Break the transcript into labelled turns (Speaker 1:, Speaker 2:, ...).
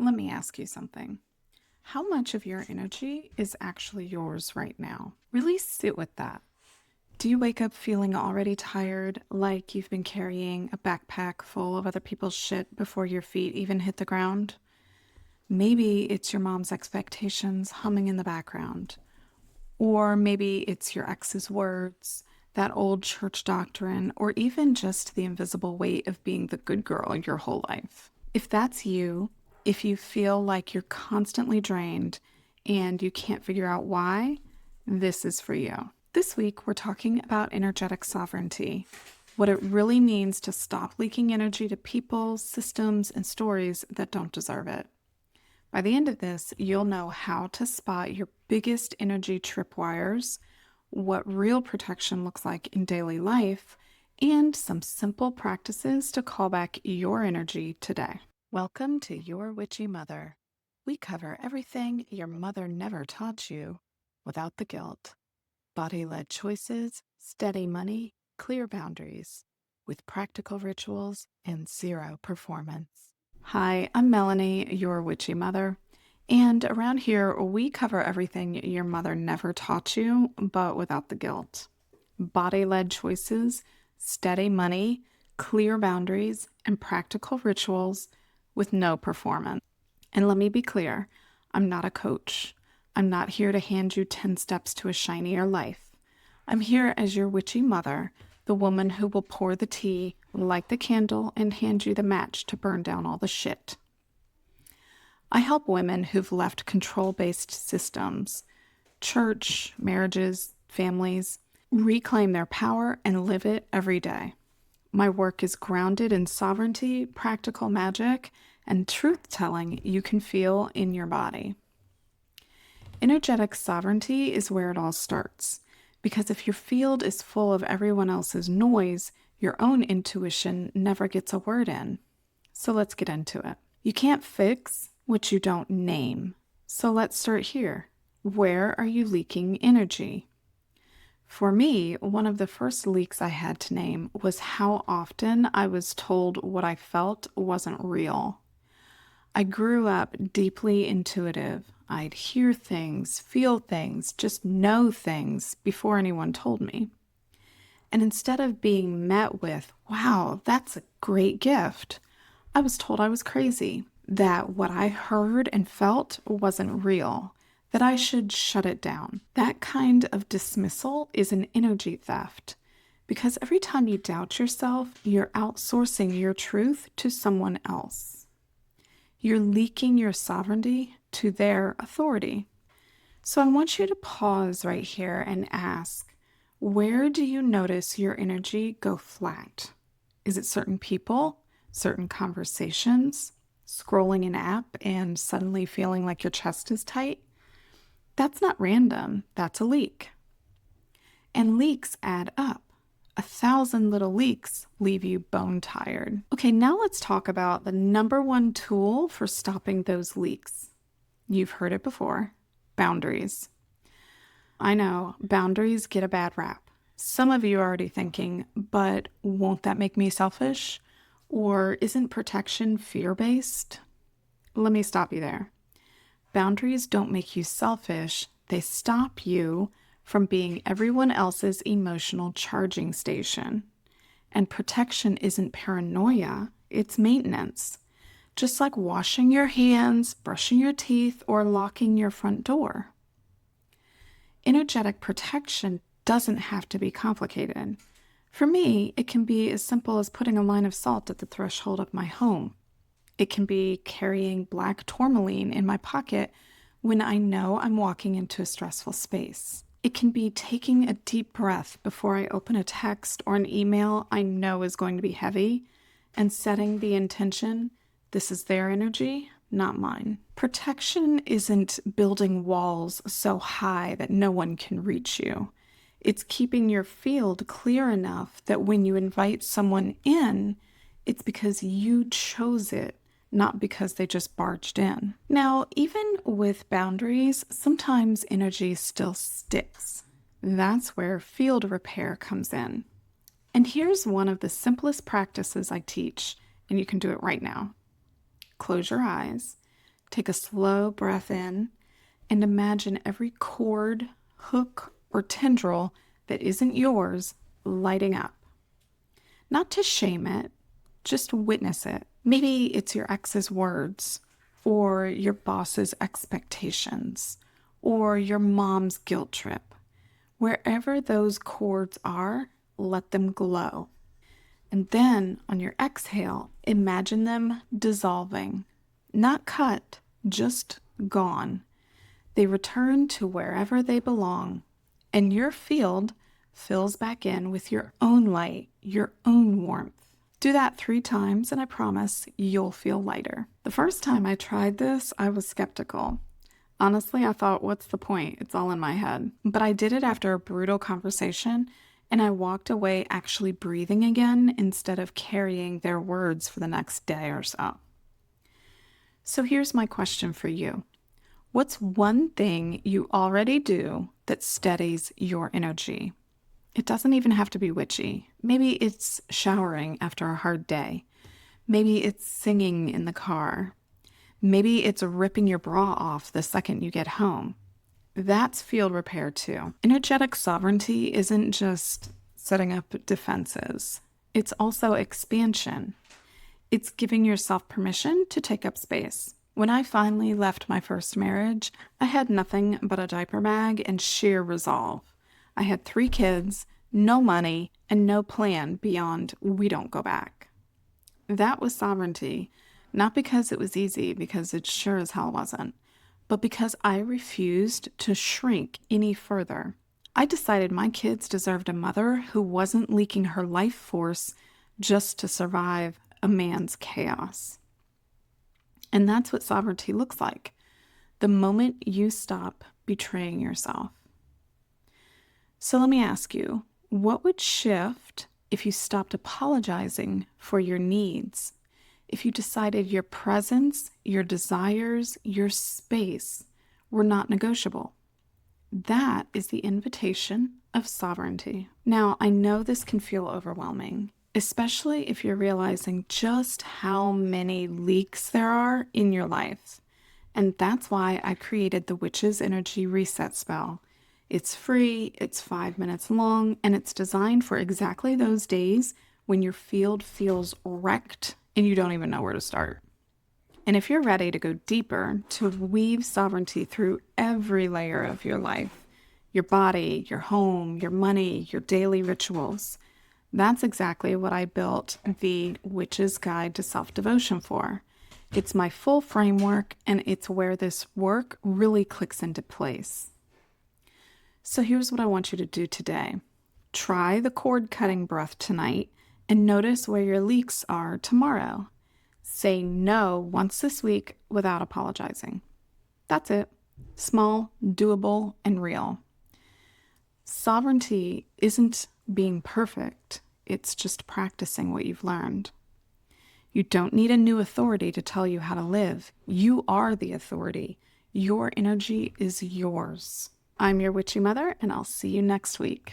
Speaker 1: Let me ask you something. How much of your energy is actually yours right now? Really sit with that. Do you wake up feeling already tired, like you've been carrying a backpack full of other people's shit before your feet even hit the ground? Maybe it's your mom's expectations humming in the background. Or maybe it's your ex's words, that old church doctrine, or even just the invisible weight of being the good girl your whole life. If that's you, if you feel like you're constantly drained and you can't figure out why, this is for you. This week, we're talking about energetic sovereignty, what it really means to stop leaking energy to people, systems, and stories that don't deserve it. By the end of this, you'll know how to spot your biggest energy tripwires, what real protection looks like in daily life, and some simple practices to call back your energy today. Welcome to Your Witchy Mother. We cover everything your mother never taught you without the guilt. Body-led choices, steady money, clear boundaries, with practical rituals and zero performance. Hi, I'm Melanie, your witchy mother, and around here we cover everything your mother never taught you, but without the guilt. Body-led choices, steady money, clear boundaries, and practical rituals with no performance. And let me be clear, I'm not a coach. I'm not here to hand you 10 steps to a shinier life. I'm here as your witchy mother, the woman who will pour the tea, light the candle, and hand you the match to burn down all the shit. I help women who've left control-based systems, church, marriages, families, reclaim their power and live it every day. My work is grounded in sovereignty, practical magic, and truth-telling you can feel in your body. Energetic sovereignty is where it all starts. Because if your field is full of everyone else's noise, your own intuition never gets a word in. So let's get into it. You can't fix what you don't name. So let's start here. Where are you leaking energy? For me, one of the first leaks I had to name was how often I was told what I felt wasn't real. I grew up deeply intuitive. I'd hear things, feel things, just know things before anyone told me. And instead of being met with, wow, that's a great gift, I was told I was crazy, that what I heard and felt wasn't real, that I should shut it down. That kind of dismissal is an energy theft, because every time you doubt yourself, you're outsourcing your truth to someone else. You're leaking your sovereignty to their authority. So I want you to pause right here and ask, where do you notice your energy go flat? Is it certain people, certain conversations, scrolling an app and suddenly feeling like your chest is tight? That's not random, that's a leak. And leaks add up. 1,000 little leaks leave you bone tired. Okay, now let's talk about the number one tool for stopping those leaks. You've heard it before, boundaries. I know, boundaries get a bad rap. Some of you are already thinking, but won't that make me selfish? Or isn't protection fear-based? Let me stop you there. Boundaries don't make you selfish. They stop you from being everyone else's emotional charging station. And protection isn't paranoia, it's maintenance. Just like washing your hands, brushing your teeth, or locking your front door. Energetic protection doesn't have to be complicated. For me, it can be as simple as putting a line of salt at the threshold of my home. It can be carrying black tourmaline in my pocket when I know I'm walking into a stressful space. It can be taking a deep breath before I open a text or an email I know is going to be heavy and setting the intention, this is their energy, not mine. Protection isn't building walls so high that no one can reach you. It's keeping your field clear enough that when you invite someone in, it's because you chose it, not because they just barged in. Now, even with boundaries, sometimes energy still sticks. That's where field repair comes in. And here's one of the simplest practices I teach, and you can do it right now. Close your eyes. take a slow breath in and imagine every cord, hook, or tendril that isn't yours lighting up. Not to shame it, just witness it. Maybe it's your ex's words, or your boss's expectations, or your mom's guilt trip. Wherever those cords are, let them glow. And then on your exhale, imagine them dissolving. Not cut, just gone. They return to wherever they belong, and your field fills back in with your own light, your own warmth. Do that 3 times, and I promise you'll feel lighter. The first time I tried this, I was skeptical. Honestly, I thought, what's the point? It's all in my head. But I did it after a brutal conversation, and I walked away actually breathing again instead of carrying their words for the next day or so. So here's my question for you. What's one thing you already do that steadies your energy? It doesn't even have to be witchy. Maybe it's showering after a hard day. Maybe it's singing in the car. Maybe it's ripping your bra off the second you get home. That's field repair too. Energetic sovereignty isn't just setting up defenses. It's also expansion. It's giving yourself permission to take up space. When I finally left my first marriage, I had nothing but a diaper bag and sheer resolve. I had 3 kids, no money, and no plan beyond we don't go back. That was sovereignty, not because it was easy, because it sure as hell wasn't, but because I refused to shrink any further. I decided my kids deserved a mother who wasn't leaking her life force just to survive a man's chaos. And that's what sovereignty looks like, the moment you stop betraying yourself. So let me ask you, what would shift if you stopped apologizing for your needs? If you decided your presence, your desires, your space were not negotiable? That is the invitation of sovereignty. Now, I know this can feel overwhelming, especially if you're realizing just how many leaks there are in your life. And that's why I created the Witch's Energy Reset Spell. It's free, it's 5 minutes long, and it's designed for exactly those days when your field feels wrecked and you don't even know where to start. And if you're ready to go deeper, to weave sovereignty through every layer of your life, your body, your home, your money, your daily rituals, that's exactly what I built the Witch's Guide to Self-Devotion for. It's my full framework, and it's where this work really clicks into place. So here's what I want you to do today. Try the cord cutting breath tonight and notice where your leaks are tomorrow. Say no once this week without apologizing. That's it. Small, doable, and real. Sovereignty isn't being perfect. It's just practicing what you've learned. You don't need a new authority to tell you how to live. You are the authority. Your energy is yours. I'm your witchy mother, and I'll see you next week.